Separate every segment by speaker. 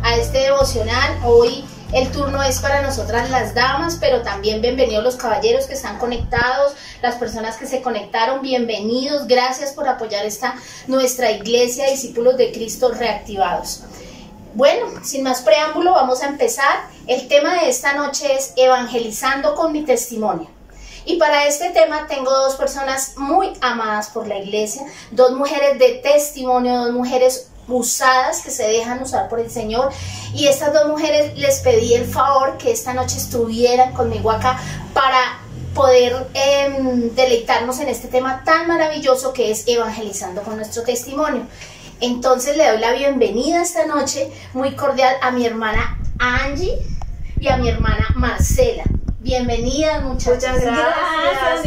Speaker 1: a este devocional. Hoy el turno es para nosotras las damas, pero también bienvenidos los caballeros que están conectados, las personas que se conectaron, bienvenidos, gracias por apoyar nuestra iglesia, discípulos de Cristo reactivados. Bueno, sin más preámbulo, vamos a empezar. El tema de esta noche es evangelizando con mi testimonio. Y para este tema tengo dos personas muy amadas por la iglesia, dos mujeres de testimonio, dos mujeres usadas que se dejan usar por el Señor. Y estas dos mujeres les pedí el favor que esta noche estuvieran conmigo acá para poder deleitarnos en este tema tan maravilloso que es evangelizando con nuestro testimonio. Entonces le doy la bienvenida esta noche muy cordial a mi hermana Angie y a mi hermana Marcela. Bienvenidas, muchachas.
Speaker 2: Gracias,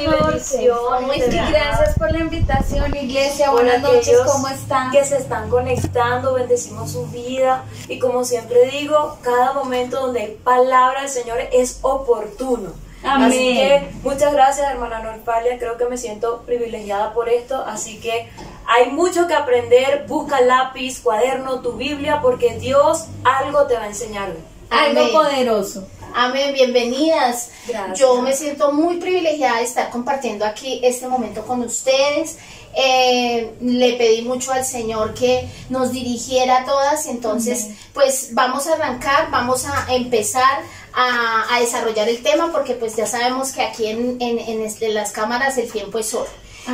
Speaker 2: gracias por la invitación, iglesia. Buenas noches, ¿cómo están?
Speaker 3: Que se están conectando, bendecimos su vida. Y como siempre digo, cada momento donde hay palabra del Señor es oportuno.
Speaker 2: Amén.
Speaker 3: Así que muchas gracias, hermana Norfalia. Creo que me siento privilegiada por esto. Así que hay mucho que aprender. Busca lápiz, cuaderno, tu Biblia, porque Dios algo te va a enseñar hoy.
Speaker 2: Algo poderoso.
Speaker 1: Amén, bienvenidas.
Speaker 3: Gracias.
Speaker 1: Yo me siento muy privilegiada de estar compartiendo aquí este momento con ustedes. Le pedí mucho al Señor que nos dirigiera a todas, y entonces pues vamos a arrancar, vamos a empezar a desarrollar el tema, porque pues ya sabemos que aquí en las cámaras el tiempo es oro.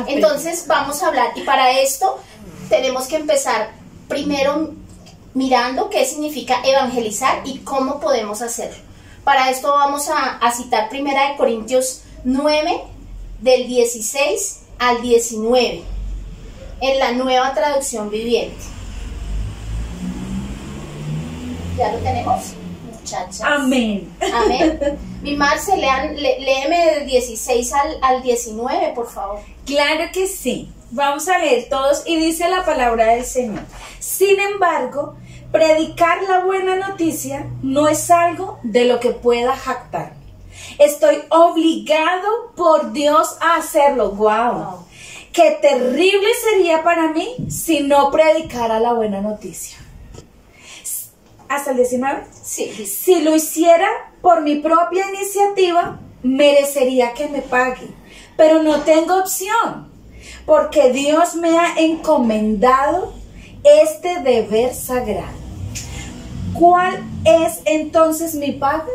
Speaker 1: Entonces vamos a hablar, y para esto tenemos que empezar primero mirando qué significa evangelizar y cómo podemos hacerlo. Para esto vamos a citar 1 Corintios 9, del 16 al 19, en la Nueva Traducción Viviente. ¿Ya lo tenemos, muchachas?
Speaker 2: Amén.
Speaker 1: Amén. Mi Marce, léeme del 16 al 19, por favor.
Speaker 2: Claro que sí. Vamos a leer todos y dice la palabra del Señor. Sin embargo, predicar la buena noticia no es algo de lo que pueda jactar. Estoy obligado por Dios a hacerlo. ¡Wow! Qué terrible sería para mí si no predicara la buena noticia. ¿Hasta el 19?
Speaker 1: Sí.
Speaker 2: Si lo hiciera por mi propia iniciativa, merecería que me paguen. Pero no tengo opción, porque Dios me ha encomendado este deber sagrado. ¿Cuál es entonces mi paga?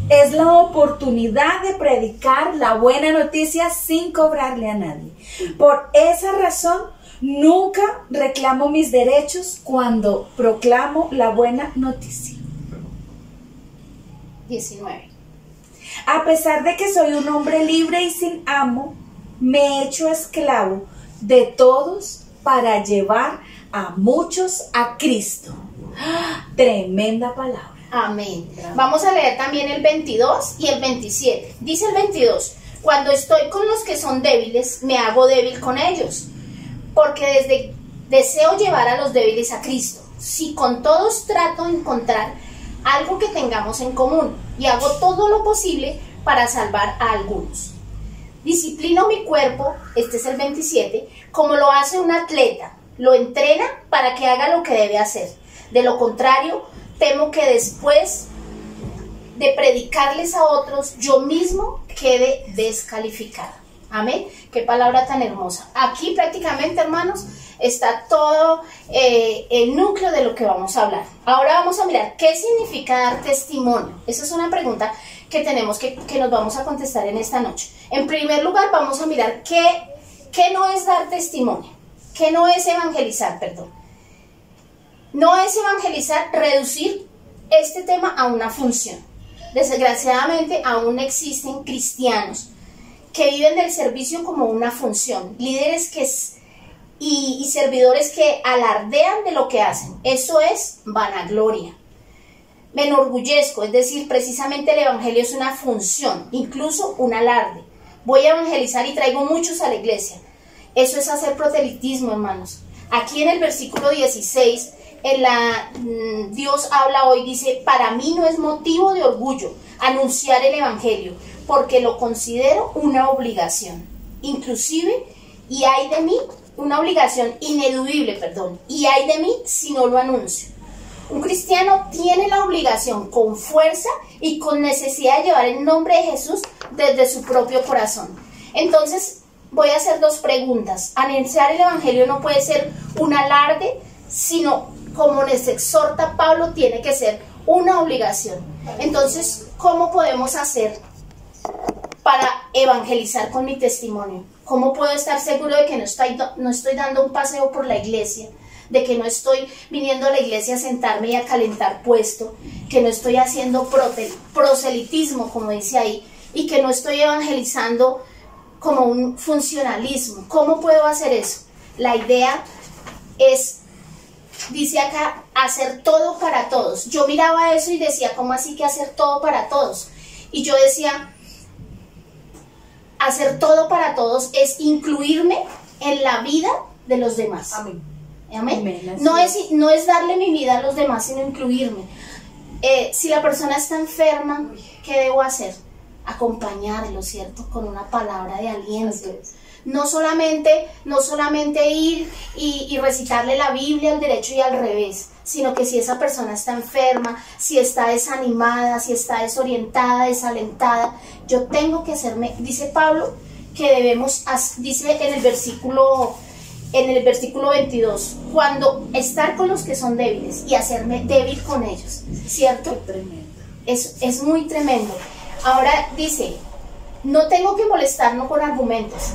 Speaker 2: Es la oportunidad de predicar la buena noticia sin cobrarle a nadie. Por esa razón, nunca reclamo mis derechos cuando proclamo la buena noticia.
Speaker 1: 19.
Speaker 2: A pesar de que soy un hombre libre y sin amo, me he hecho esclavo de todos para llevar a muchos a Cristo. ¡Ah! Tremenda palabra.
Speaker 1: Amén. Vamos a leer también el 22 y el 27. Dice el 22: cuando estoy con los que son débiles, me hago débil con ellos, porque deseo llevar a los débiles a Cristo. Si con todos trato de encontrar algo que tengamos en común, y hago todo lo posible para salvar a algunos. Disciplino mi cuerpo, este es el 27, como lo hace un atleta. Lo entrena para que haga lo que debe hacer. De lo contrario, temo que después de predicarles a otros, yo mismo quede descalificada. Amén. Qué palabra tan hermosa. Aquí prácticamente, hermanos, está todo el núcleo de lo que vamos a hablar. Ahora vamos a mirar qué significa dar testimonio. Esa es una pregunta que tenemos que nos vamos a contestar en esta noche. En primer lugar, vamos a mirar qué no es dar testimonio, qué no es evangelizar, perdón. No es evangelizar reducir este tema a una función. Desgraciadamente aún existen cristianos que viven del servicio como una función, líderes y servidores que alardean de lo que hacen. Eso es vanagloria. Me enorgullezco, es decir, precisamente el evangelio es una función, incluso un alarde. Voy a evangelizar y traigo muchos a la iglesia. Eso es hacer proselitismo, hermanos. Aquí en el versículo 16, Dios habla hoy, dice: para mí no es motivo de orgullo anunciar el evangelio, porque lo considero una obligación, inclusive, y hay de mí, una obligación ineludible, y hay de mí si no lo anuncio. Un cristiano tiene la obligación con fuerza y con necesidad de llevar el nombre de Jesús desde su propio corazón. Entonces, voy a hacer dos preguntas. Anunciar el evangelio no puede ser un alarde, sino, como les exhorta Pablo, tiene que ser una obligación. Entonces, ¿cómo podemos hacer para evangelizar con mi testimonio? ¿Cómo puedo estar seguro de que no estoy dando un paseo por la iglesia? De que no estoy viniendo a la iglesia a sentarme y a calentar puesto, que no estoy haciendo proselitismo, como dice ahí, y que no estoy evangelizando como un funcionalismo. ¿Cómo puedo hacer eso? La idea es, dice acá, hacer todo para todos. Yo miraba eso y decía, ¿cómo así que hacer todo para todos? Y yo decía, hacer todo para todos es incluirme en la vida de los demás.
Speaker 3: Amén.
Speaker 1: Amén. No es darle mi vida a los demás, sino incluirme. Si la persona está enferma, ¿qué debo hacer? Acompañarlo, ¿cierto? Con una palabra de aliento. No solamente ir y recitarle la Biblia al derecho y al revés, sino que si esa persona está enferma, si está desanimada, si está desorientada, desalentada, yo tengo que hacerme, dice Pablo, que debemos, dice en el versículo 22, cuando estar con los que son débiles y hacerme débil con ellos, ¿cierto?
Speaker 2: Qué tremendo.
Speaker 1: Es muy tremendo. Ahora dice, no tengo que molestarlo con argumentos,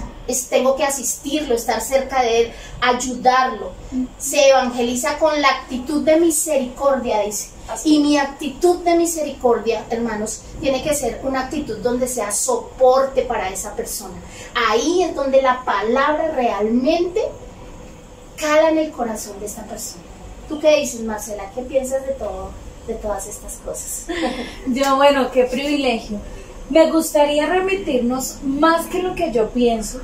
Speaker 1: tengo que asistirlo, estar cerca de él, ayudarlo. Se evangeliza con la actitud de misericordia, dice. Y mi actitud de misericordia, hermanos, tiene que ser una actitud donde sea soporte para esa persona. Ahí es donde la palabra realmente cala en el corazón de esta persona. ¿Tú qué dices, Marcela? ¿Qué piensas de todas estas cosas?
Speaker 2: Yo, bueno, qué privilegio. Me gustaría remitirnos, más que lo que yo pienso,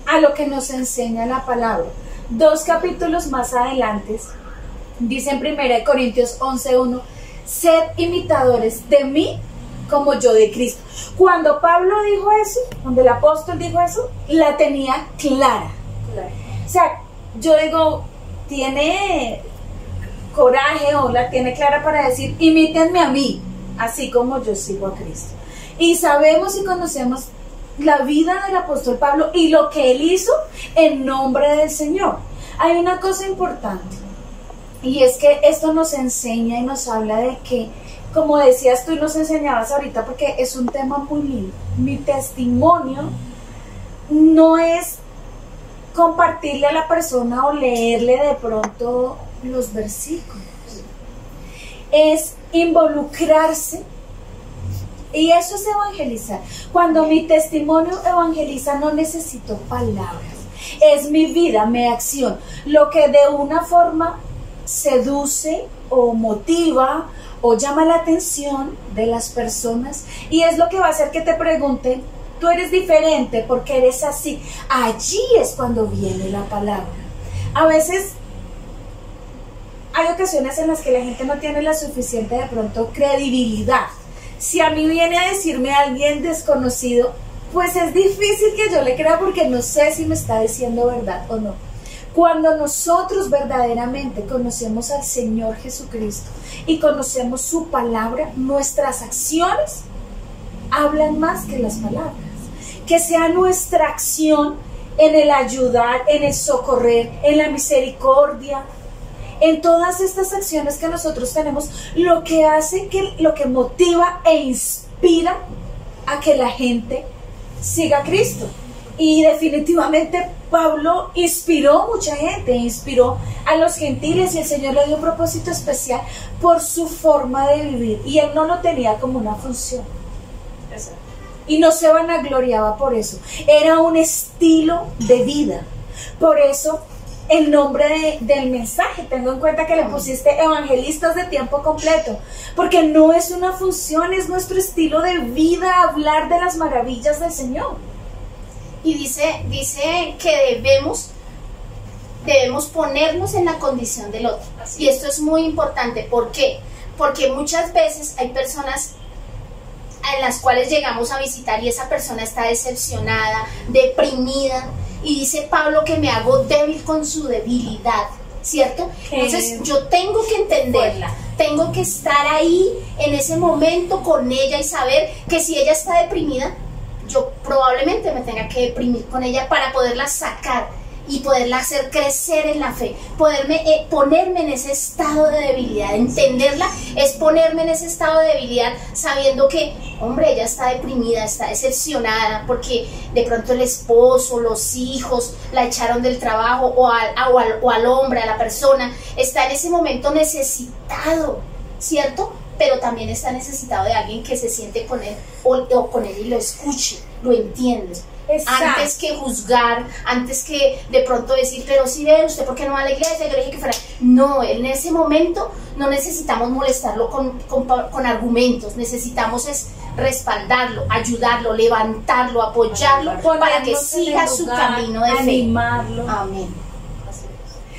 Speaker 2: a lo que nos enseña la palabra. 2 capítulos más adelante, dice en 1 Corintios 11:1, sed imitadores de mí como yo de Cristo. Cuando Pablo dijo eso, cuando el apóstol dijo eso, la tenía clara. O sea, yo digo, tiene coraje o la tiene clara para decir, imítenme a mí, así como yo sigo a Cristo. Y sabemos y conocemos la vida del apóstol Pablo y lo que él hizo en nombre del Señor. Hay una cosa importante, y es que esto nos enseña y nos habla de que, como decías tú y nos enseñabas ahorita, porque es un tema muy lindo, mi testimonio no es compartirle a la persona o leerle de pronto los versículos, es involucrarse. Y eso es evangelizar. Cuando mi testimonio evangeliza, no necesito palabras, es mi vida, mi acción, lo que de una forma seduce o motiva o llama la atención de las personas, y es lo que va a hacer que te pregunten, tú eres diferente porque eres así. Allí es cuando viene la palabra. A veces hay ocasiones en las que la gente no tiene la suficiente de pronto credibilidad. Si a mí viene a decirme alguien desconocido, pues es difícil que yo le crea porque no sé si me está diciendo verdad o no. Cuando nosotros verdaderamente conocemos al Señor Jesucristo y conocemos su palabra, nuestras acciones hablan más que las palabras. Que sea nuestra acción en el ayudar, en el socorrer, en la misericordia, en todas estas acciones que nosotros tenemos, lo que hace, lo que motiva e inspira a que la gente siga a Cristo. Y definitivamente Pablo inspiró mucha gente, inspiró a los gentiles, y el Señor le dio un propósito especial por su forma de vivir, y él no lo tenía como una función.
Speaker 3: Exacto.
Speaker 2: Y no se vanagloriaba por eso, era un estilo de vida. Por eso el nombre del mensaje, tengo en cuenta que le pusiste evangelistas de tiempo completo, porque no es una función, es nuestro estilo de vida, hablar de las maravillas del Señor.
Speaker 1: Y dice que debemos ponernos en la condición del otro. Y esto es muy importante. ¿Por qué? Porque muchas veces hay personas en las cuales llegamos a visitar y esa persona está decepcionada, deprimida, y dice Pablo que me hago débil con su debilidad, ¿cierto? Entonces yo tengo que entenderla, tengo que estar ahí en ese momento con ella y saber que si ella está deprimida, yo probablemente me tenga que deprimir con ella para poderla sacar y poderla hacer crecer en la fe, ponerme en ese estado de debilidad. Entenderla es ponerme en ese estado de debilidad sabiendo que, hombre, ella está deprimida, está decepcionada porque de pronto el esposo, los hijos la echaron del trabajo o al hombre, a la persona, está en ese momento necesitado, ¿cierto? Pero también está necesitado de alguien que se siente con él o con él y lo escuche, lo entiende. Exacto. Antes que juzgar, antes que de pronto decir, pero si ve usted, ¿por qué no va a la iglesia? Yo le dije que fuera. No, en ese momento no necesitamos molestarlo con argumentos, necesitamos es respaldarlo, ayudarlo, levantarlo, apoyarlo para que siga su camino de fe.
Speaker 2: Animarlo.
Speaker 1: Amén.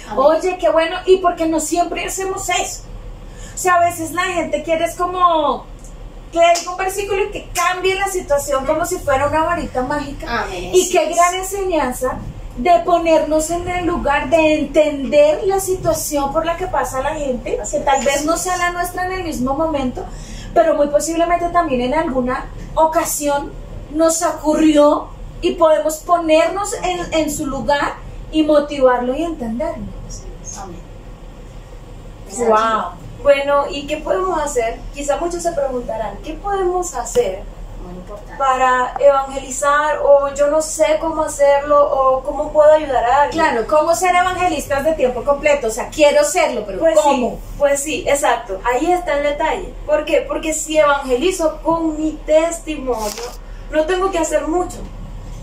Speaker 2: Amén. Oye, qué bueno, y porque no siempre hacemos eso. O sea, a veces la gente quiere es como que diga un versículo y que cambie la situación como si fuera una varita mágica.
Speaker 1: Amén,
Speaker 2: y qué gran enseñanza de ponernos en el lugar de entender la situación por la que pasa la gente, que tal vez no sea la nuestra en el mismo momento, pero muy posiblemente también en alguna ocasión nos ocurrió y podemos ponernos en su lugar y motivarlo y entenderlo.
Speaker 1: Amén.
Speaker 2: Wow.
Speaker 3: Bueno, ¿y qué podemos hacer? Quizá muchos se preguntarán, ¿qué podemos hacer para evangelizar? O yo no sé cómo hacerlo, o cómo puedo ayudar a alguien.
Speaker 2: Claro, ¿cómo ser evangelistas de tiempo completo? O sea, quiero serlo, pero
Speaker 3: pues
Speaker 2: ¿cómo?
Speaker 3: Sí, pues sí, exacto. Ahí está el detalle. ¿Por qué? Porque si evangelizo con mi testimonio, no tengo que hacer mucho,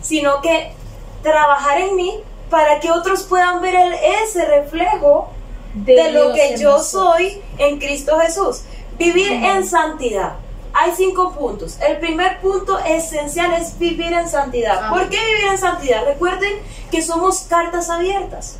Speaker 3: sino que trabajar en mí para que otros puedan ver ese reflejo de lo que yo soy en Cristo Jesús. Vivir en santidad. Hay 5 puntos. El primer punto esencial es vivir en santidad. ¿Por qué vivir en santidad? Recuerden que somos cartas abiertas.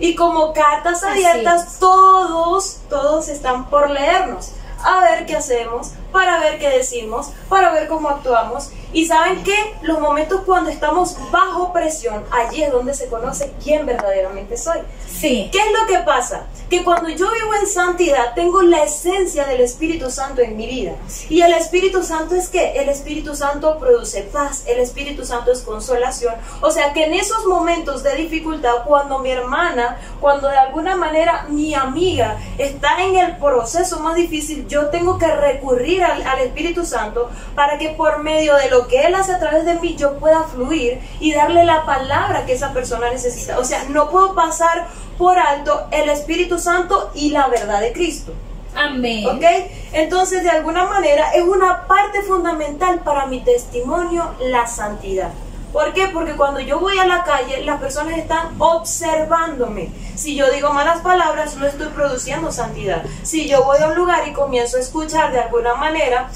Speaker 3: Y como cartas abiertas, todos están por leernos. A ver qué hacemos, para ver qué decimos, para ver cómo actuamos. Y ¿saben qué? Los momentos cuando estamos bajo presión, allí es donde se conoce quién verdaderamente soy.
Speaker 2: Sí.
Speaker 3: ¿Qué es lo que pasa? Que cuando yo vivo en santidad, tengo la esencia del Espíritu Santo en mi vida. ¿Y el Espíritu Santo es qué? El Espíritu Santo produce paz, el Espíritu Santo es consolación. O sea que en esos momentos de dificultad, cuando mi hermana, cuando de alguna manera mi amiga está en el proceso más difícil, yo tengo que recurrir al Espíritu Santo para que por medio de lo que Él hace a través de mí, yo pueda fluir y darle la palabra que esa persona necesita. O sea, no puedo pasar por alto el Espíritu Santo y la verdad de Cristo.
Speaker 2: Amén.
Speaker 3: ¿Ok? Entonces, de alguna manera, es una parte fundamental para mi testimonio, la santidad. ¿Por qué? Porque cuando yo voy a la calle, las personas están observándome. Si yo digo malas palabras, no estoy produciendo santidad. Si yo voy a un lugar y comienzo a escuchar de alguna manera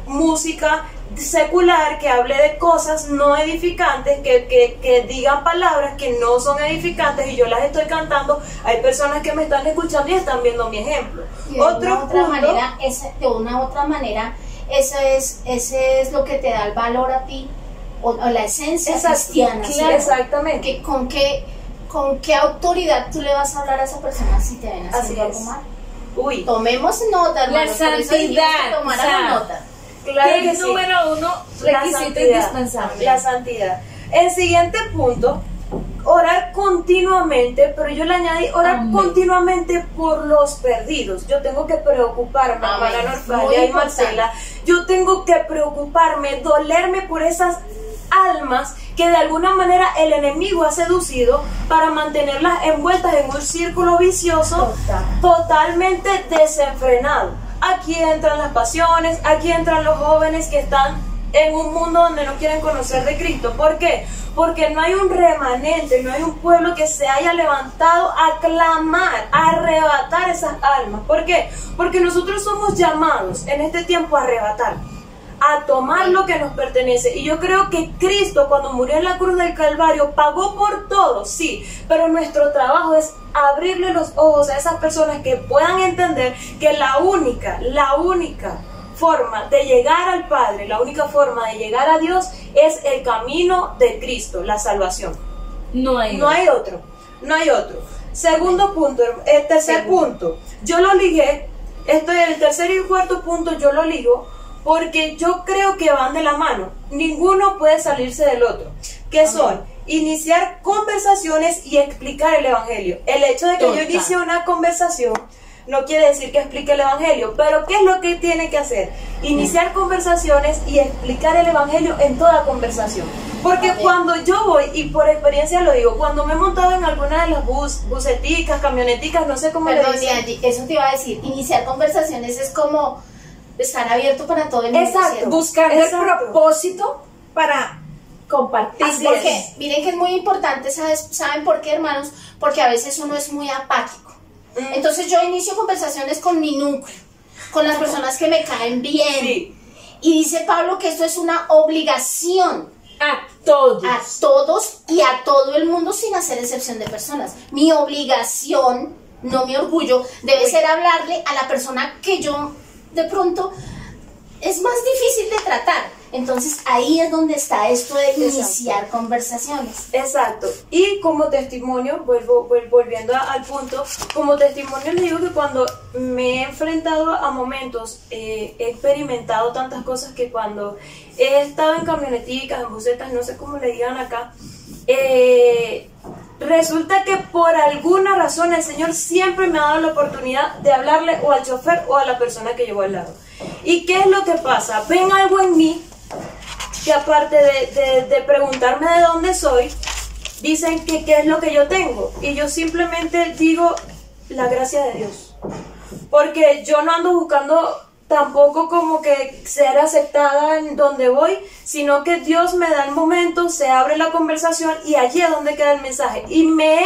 Speaker 3: música secular que hable de cosas no edificantes, que digan palabras que no son edificantes y yo las estoy cantando, hay personas que me están escuchando y están viendo mi ejemplo.
Speaker 1: Y de una otra manera, ese es lo que te da el valor a ti, o la esencia cristiana.
Speaker 3: Claro, exactamente.
Speaker 1: ¿Con qué autoridad tú le vas a hablar a esa persona si te ven haciendo algo mal?
Speaker 3: Uy.
Speaker 1: Tomemos nota, hermanos.
Speaker 2: La santidad.
Speaker 1: La nota.
Speaker 3: Claro
Speaker 2: que es número 1, requisito indispensable.
Speaker 3: La santidad. El siguiente punto, orar continuamente, pero yo le añadí orar continuamente por los perdidos. Yo tengo que preocuparme, hermana Norfalia y Marcela, yo tengo que preocuparme, dolerme por esas almas que de alguna manera el enemigo ha seducido para mantenerlas envueltas en un círculo vicioso totalmente desenfrenado. Aquí entran las pasiones, aquí entran los jóvenes que están en un mundo donde no quieren conocer de Cristo. ¿Por qué? Porque no hay un remanente, no hay un pueblo que se haya levantado a clamar, a arrebatar esas almas. ¿Por qué? Porque nosotros somos llamados en este tiempo a arrebatar, a tomar lo que nos pertenece. Y yo creo que Cristo, cuando murió en la cruz del Calvario, pagó por todo, sí, pero nuestro trabajo es abrirle los ojos a esas personas que puedan entender que la única forma de llegar al Padre, la única forma de llegar a Dios es el camino de Cristo, la salvación.
Speaker 2: No hay
Speaker 3: otro. Segundo punto, el tercer punto, yo lo ligué, el tercer y cuarto punto yo lo ligo porque yo creo que van de la mano, ninguno puede salirse del otro, que son iniciar conversaciones y explicar el evangelio. El hecho de que yo inicie una conversación no quiere decir que explique el evangelio, pero ¿qué es lo que tiene que hacer? Iniciar conversaciones y explicar el evangelio en toda conversación. Porque cuando yo voy, y por experiencia lo digo, cuando me he montado en alguna de las buseticas, camioneticas, no sé cómo le dicen.
Speaker 1: Angie, eso te iba a decir, iniciar conversaciones es como estar abierto para todo el mundo.
Speaker 2: Exacto, buscando el propósito para compartir.
Speaker 1: Porque miren que es muy importante, ¿saben por qué, hermanos? Porque a veces uno es muy apático. Entonces yo inicio conversaciones con mi núcleo, con las personas que me caen bien.
Speaker 3: Sí.
Speaker 1: Y dice Pablo que esto es una obligación
Speaker 2: A todos.
Speaker 1: a todos y a todo el mundo sin hacer excepción de personas. Mi obligación, no mi orgullo, debe ser hablarle a la persona que yo de pronto es más difícil de tratar. Entonces ahí es donde está esto de iniciar conversaciones.
Speaker 3: Exacto. Y como testimonio, volviendo al punto, como testimonio les digo que cuando me he enfrentado a momentos, he experimentado tantas cosas que cuando he estado en camioneticas, en busetas, no sé cómo le digan acá, resulta que por alguna razón el Señor siempre me ha dado la oportunidad de hablarle o al chofer o a la persona que llevo al lado. ¿Y qué es lo que pasa? Ven algo en mí que aparte de preguntarme de dónde soy, dicen que qué es lo que yo tengo. Y yo simplemente digo la gracia de Dios. Porque yo no ando buscando tampoco como que ser aceptada en donde voy, sino que Dios me da el momento, se abre la conversación y allí es donde queda el mensaje. Y me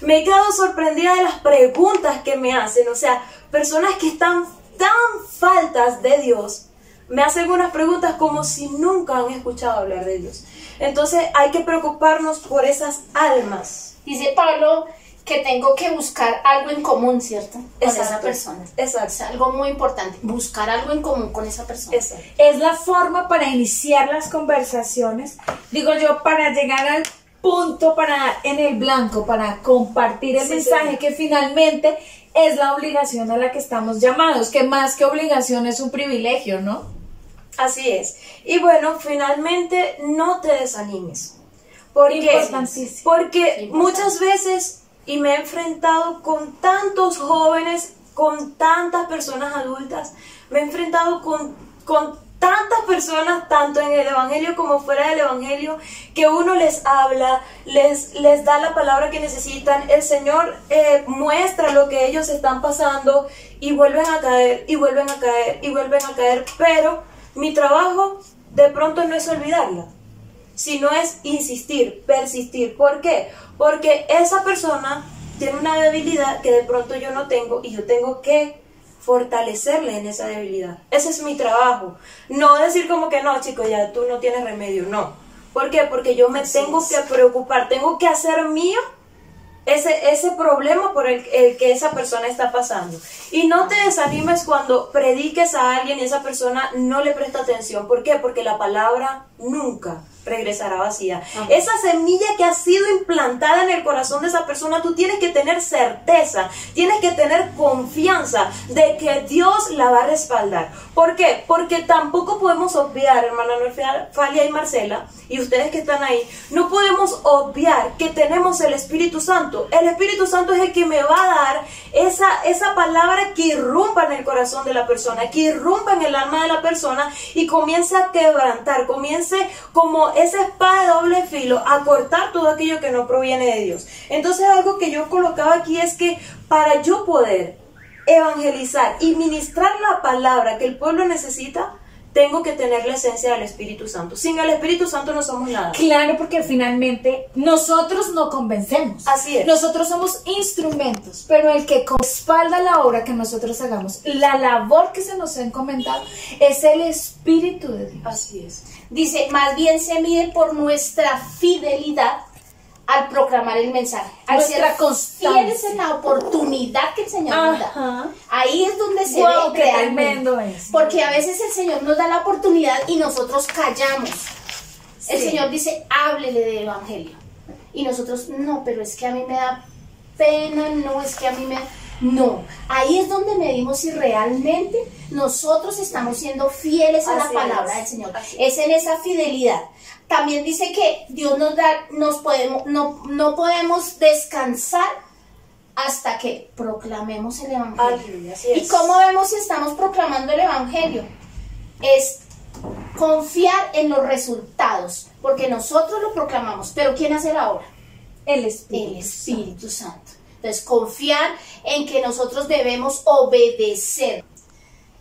Speaker 3: he quedado sorprendida de las preguntas que me hacen. O sea, personas que están tan faltas de Dios, me hacen unas preguntas como si nunca han escuchado hablar de Dios. Entonces hay que preocuparnos por esas almas.
Speaker 1: Dice Pablo que tengo que buscar algo en común, ¿cierto? Con esa persona.
Speaker 3: Exacto.
Speaker 1: Es algo muy importante, buscar algo en común con esa persona.
Speaker 3: Exacto.
Speaker 2: Es la forma para iniciar las conversaciones, digo yo, para llegar al punto, para dar en el blanco, para compartir el mensaje que finalmente es la obligación a la que estamos llamados, que más que obligación es un privilegio, ¿no?
Speaker 3: Así es. Y bueno, finalmente no te desanimes. Porque muchas veces, y me he enfrentado con tantos jóvenes, con tantas personas adultas, me he enfrentado con tantas personas, tanto en el evangelio como fuera del evangelio, que uno les habla, les da la palabra que necesitan, el Señor muestra lo que ellos están pasando y vuelven a caer, y vuelven a caer, y vuelven a caer, pero mi trabajo de pronto no es olvidarla, sino es insistir, persistir. ¿Por qué? Porque esa persona tiene una debilidad que de pronto yo no tengo y yo tengo que fortalecerle en esa debilidad. Ese es mi trabajo. No decir como que no, chico, ya tú no tienes remedio, no. ¿Por qué? Porque yo me tengo que preocupar, tengo que hacer mío ese problema por el que esa persona está pasando. Y no te desanimes cuando prediques a alguien y esa persona no le presta atención. ¿Por qué? Porque la palabra nunca regresará vacía. Esa semilla que ha sido implantada en el corazón de esa persona, tú tienes que tener certeza, tienes que tener confianza de que Dios la va a respaldar. ¿Por qué? Porque tampoco podemos obviar, hermana Norfalia y Marcela, y ustedes que están ahí, no podemos obviar que tenemos el Espíritu Santo. El Espíritu Santo es el que me va a dar esa palabra que irrumpa en el corazón de la persona, que irrumpa en el alma de la persona y comience a quebrantar, comience como esa espada de doble filo a cortar todo aquello que no proviene de Dios. Entonces algo que yo colocaba aquí es que para yo poder evangelizar y ministrar la palabra que el pueblo necesita, tengo que tener la esencia del Espíritu Santo. Sin el Espíritu Santo no somos nada.
Speaker 2: Claro, porque finalmente nosotros no convencemos.
Speaker 3: Así es.
Speaker 2: Nosotros somos instrumentos, pero el que respalda la obra que nosotros hagamos, la labor que se nos ha encomendado, es el Espíritu de Dios.
Speaker 3: Así es.
Speaker 1: Dice, más bien se mide por nuestra fidelidad al proclamar el mensaje, al ser fieles en la oportunidad que el Señor nos da. Ahí es donde se ve realmente. Porque a veces el Señor nos da la oportunidad y nosotros callamos. El Señor dice, háblele de evangelio. Y nosotros, no, pero es que a mí me da pena, no, es que a mí me... No, ahí es donde medimos si realmente nosotros estamos siendo fieles a la palabra del Señor. Es en esa fidelidad. También dice que Dios no podemos descansar hasta que proclamemos el Evangelio. ¿Y cómo vemos si estamos proclamando el Evangelio? Es confiar en los resultados, porque nosotros lo proclamamos, pero ¿quién hace la obra?
Speaker 2: El
Speaker 1: Espíritu Santo. Entonces, confiar en que nosotros debemos obedecer.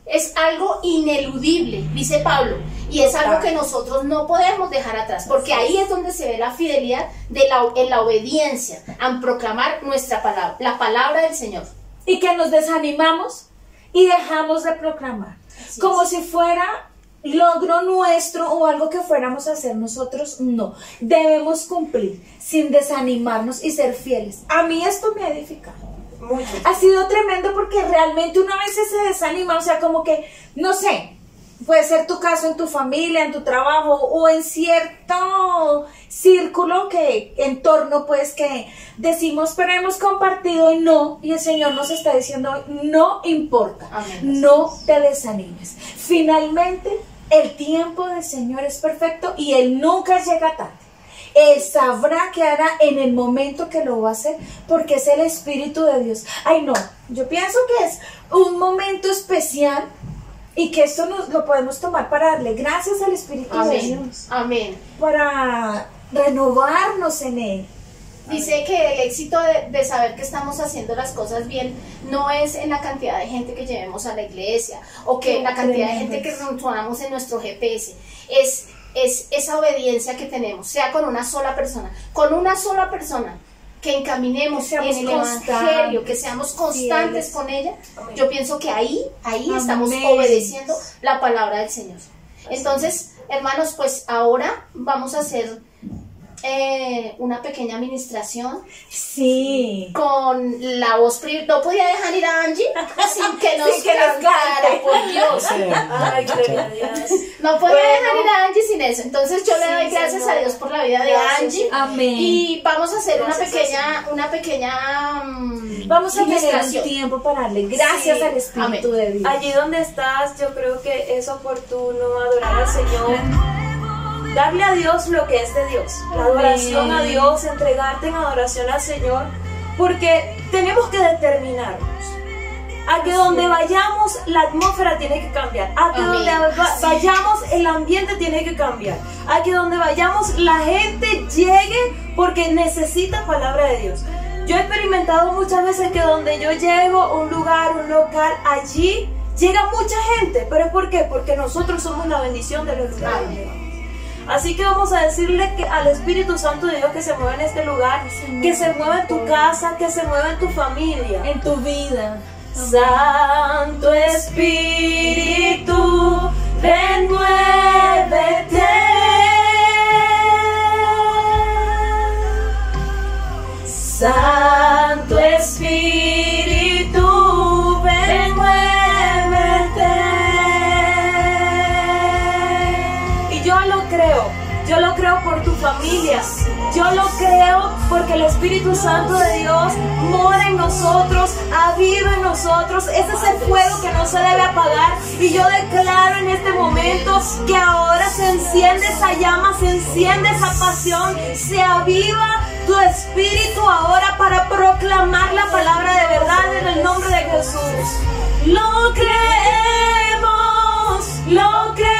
Speaker 1: Es algo ineludible, dice Pablo, y es algo que nosotros no podemos dejar atrás, porque ahí es donde se ve la fidelidad en la obediencia, a proclamar nuestra palabra, la palabra del Señor.
Speaker 2: Y que nos desanimamos y dejamos de proclamar, como si fuera logro nuestro o algo que fuéramos a hacer nosotros. No, debemos cumplir sin desanimarnos y ser fieles. A mí esto me ha edificado mucho. Ha sido tremendo porque realmente uno a veces se desanima, o sea, como que, no sé, puede ser tu caso en tu familia, en tu trabajo o en cierto círculo entorno, pues, que decimos, pero hemos compartido y el Señor nos está diciendo, no importa. Amén. No te desanimes. Finalmente, el tiempo del Señor es perfecto y Él nunca llega tarde. Él sabrá qué hará en el momento que lo va a hacer, porque es el Espíritu de Dios. Ay, no, yo pienso que es un momento especial y que esto lo podemos tomar para darle gracias al Espíritu de Dios.
Speaker 1: Amén.
Speaker 2: Para renovarnos en Él.
Speaker 1: Dice que el éxito de saber que estamos haciendo las cosas bien no es en la cantidad de gente que llevemos a la iglesia o que la cantidad de gente que ponamos en nuestro GPS. Es esa obediencia que tenemos, sea con una sola persona, que encaminemos en el Evangelio, que seamos constantes con ella. Yo pienso que ahí estamos obedeciendo la palabra del Señor. Entonces, hermanos, pues ahora vamos a hacer una pequeña administración.
Speaker 2: Sí.
Speaker 1: Con la voz no podía dejar ir a Angie sin que nos cantara, por Dios.
Speaker 3: Ay, gloria a Dios.
Speaker 1: No podía dejar ir a Angie sin eso. Entonces yo le doy gracias a Dios por la vida de Angie.
Speaker 2: Amén.
Speaker 1: Y vamos a hacer una pequeña
Speaker 2: vamos a tener un tiempo para darle gracias al Espíritu de Dios.
Speaker 3: Allí donde estás, yo creo que es oportuno adorar al Señor. Darle a Dios lo que es de Dios, la adoración a Dios, entregarte en adoración al Señor, porque tenemos que determinarnos a que donde vayamos la atmósfera tiene que cambiar, a que donde vayamos el ambiente tiene que cambiar, a que donde vayamos la gente llegue porque necesita palabra de Dios. Yo he experimentado muchas veces que donde yo llego a un lugar, un local, allí llega mucha gente, pero ¿por qué? Porque nosotros somos la bendición de los lugares. Así que vamos a decirle al Espíritu Santo de Dios que se mueva en este lugar, que se mueva en tu casa, que se mueva en tu familia,
Speaker 2: en tu vida.
Speaker 3: Santo Espíritu, ven, muévete. Santo Espíritu, ven, muévete. Yo lo creo por tu familia, yo lo creo porque el Espíritu Santo de Dios mora en nosotros, aviva en nosotros. Ese es el fuego que no se debe apagar, y yo declaro en este momento que ahora se enciende esa llama, se enciende esa pasión, se aviva tu espíritu ahora para proclamar la palabra de verdad en el nombre de Jesús. Lo creemos, lo creemos.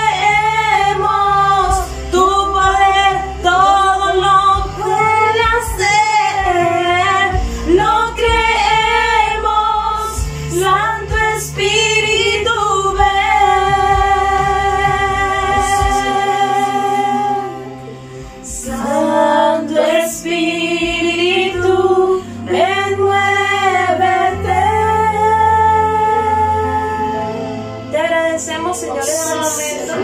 Speaker 3: Tu poder todo lo puede hacer. Lo creemos. Santo Espíritu, ven. Santo Espíritu, ven, muévete. Te agradecemos, Señor, en este momento.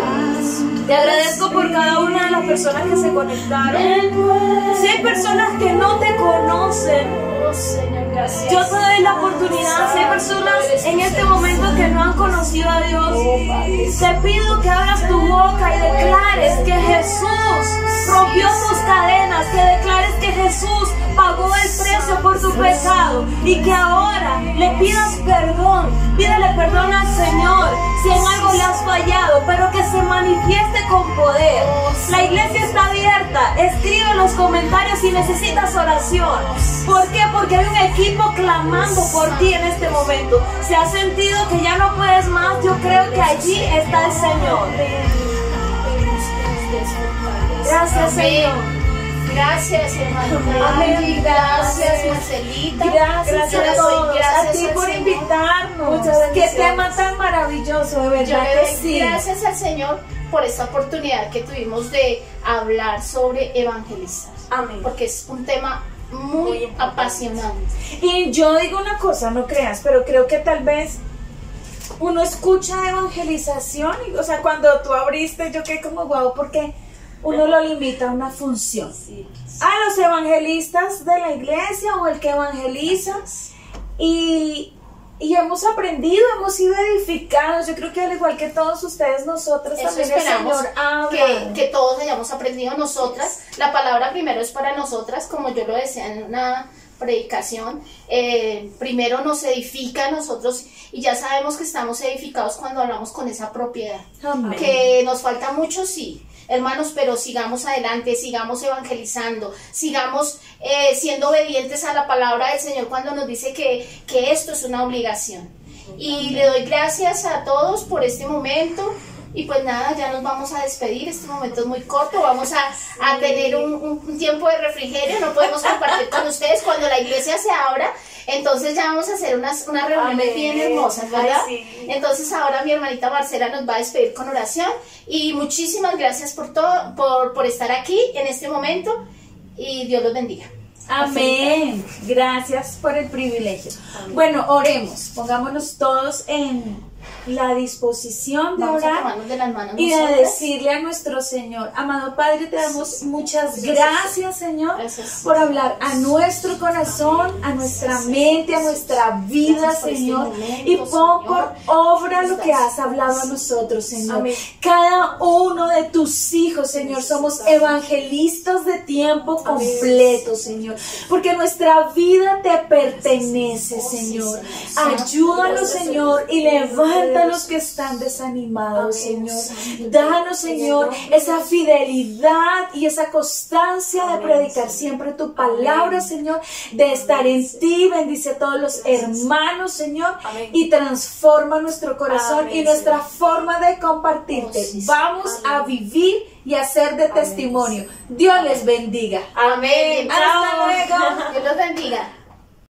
Speaker 3: Te agradezco por cada una de las personas que se conectaron. Si hay personas que no te conocen, yo te doy la oportunidad. Si hay personas en este momento que no han conocido a Dios, te pido que abras tu boca y declares que Jesús rompió tus cadenas, que declares que Jesús pagó el precio por tu pecado y que ahora le pidas perdón. Pídele perdón al Señor si en algo le has fallado, pero que se manifieste con poder. La iglesia está abierta. Escribe en los comentarios si necesitas oración. ¿Por qué? Porque hay un equipo clamando por ti en este momento. Si has sentido que ya no puedes más, yo creo que allí está el Señor. Gracias, Señor.
Speaker 1: Gracias, hermano.
Speaker 2: Amén.
Speaker 1: Gracias, Marcelita.
Speaker 2: Gracias
Speaker 1: Yo le
Speaker 2: a
Speaker 1: doy
Speaker 2: todos,
Speaker 1: gracias
Speaker 2: a ti
Speaker 1: al
Speaker 2: por
Speaker 1: Señor.
Speaker 2: invitarnos.
Speaker 3: Muchas
Speaker 2: Qué
Speaker 3: bendiciones.
Speaker 2: tema tan maravilloso, de
Speaker 1: Yo
Speaker 2: verdad
Speaker 1: le
Speaker 2: que
Speaker 1: doy
Speaker 2: sí.
Speaker 1: gracias al Señor por esta oportunidad que tuvimos de hablar sobre evangelizar.
Speaker 3: Amén.
Speaker 1: Porque es un tema muy
Speaker 3: importante.
Speaker 1: apasionante.
Speaker 2: Y yo digo una cosa, no creas, pero creo que tal vez uno escucha evangelización, y, o sea, cuando tú abriste, yo quedé como guau, porque uno lo limita a una función.
Speaker 3: Sí.
Speaker 2: A los evangelistas de la iglesia o el que evangeliza, y hemos aprendido, hemos sido edificados. Yo creo que al igual que todos ustedes, nosotros
Speaker 1: Eso
Speaker 2: también el
Speaker 1: esperamos,
Speaker 2: Señor habla.
Speaker 1: que todos hayamos aprendido nosotras. La palabra primero es para nosotras, como yo lo decía en una predicación. Primero nos edifica a nosotros y ya sabemos que estamos edificados cuando hablamos con esa propiedad.
Speaker 2: Amén.
Speaker 1: Que nos falta mucho, sí, hermanos, pero sigamos adelante, sigamos evangelizando, sigamos siendo obedientes a la palabra del Señor cuando nos dice que esto es una obligación. Y le doy gracias a todos por este momento. Y pues nada, ya nos vamos a despedir. Este momento es muy corto. Vamos a tener un tiempo de refrigerio. No podemos compartir con ustedes cuando la iglesia se abra. Entonces ya vamos a hacer unas reuniones
Speaker 3: Amén.
Speaker 1: bien hermosas, ¿verdad?
Speaker 3: Ay, sí.
Speaker 1: Entonces ahora mi hermanita Marcela nos va a despedir con oración. Y muchísimas gracias por todo, por estar aquí en este momento. Y Dios los bendiga.
Speaker 2: Amén. Gracias por el privilegio. Bueno, oremos. Pongámonos todos en la disposición de
Speaker 1: Vamos a
Speaker 2: orar
Speaker 1: tomarnos de las manos
Speaker 2: y de
Speaker 1: nosotras.
Speaker 2: decirle a nuestro Señor, amado Padre, te damos muchas gracias, Señor,
Speaker 1: Gracias.
Speaker 2: por hablar a nuestro corazón, a nuestra mente, a nuestra vida,
Speaker 1: Gracias por este
Speaker 2: Señor,
Speaker 1: momento,
Speaker 2: y pon por
Speaker 1: Señor.
Speaker 2: obra lo que
Speaker 1: Gracias.
Speaker 2: has hablado a nosotros, Señor.
Speaker 3: Amén.
Speaker 2: Cada uno de tus hijos, Señor, somos evangelistas de tiempo completo, Señor, porque nuestra vida te pertenece, Señor. Ayúdanos, Señor, y levanta a los que están desanimados, Señor. Danos, Señor, esa fidelidad y esa constancia de predicar siempre tu palabra, Señor, de estar en ti. Bendice a todos los hermanos, Señor,
Speaker 3: Amén.
Speaker 2: y transforma nuestro corazón
Speaker 3: Amén,
Speaker 2: y nuestra forma de compartirte.
Speaker 1: Sí, sí.
Speaker 2: Vamos a vivir y a ser de testimonio. Dios les bendiga.
Speaker 3: Amén.
Speaker 2: Hasta luego.
Speaker 1: Dios los bendiga.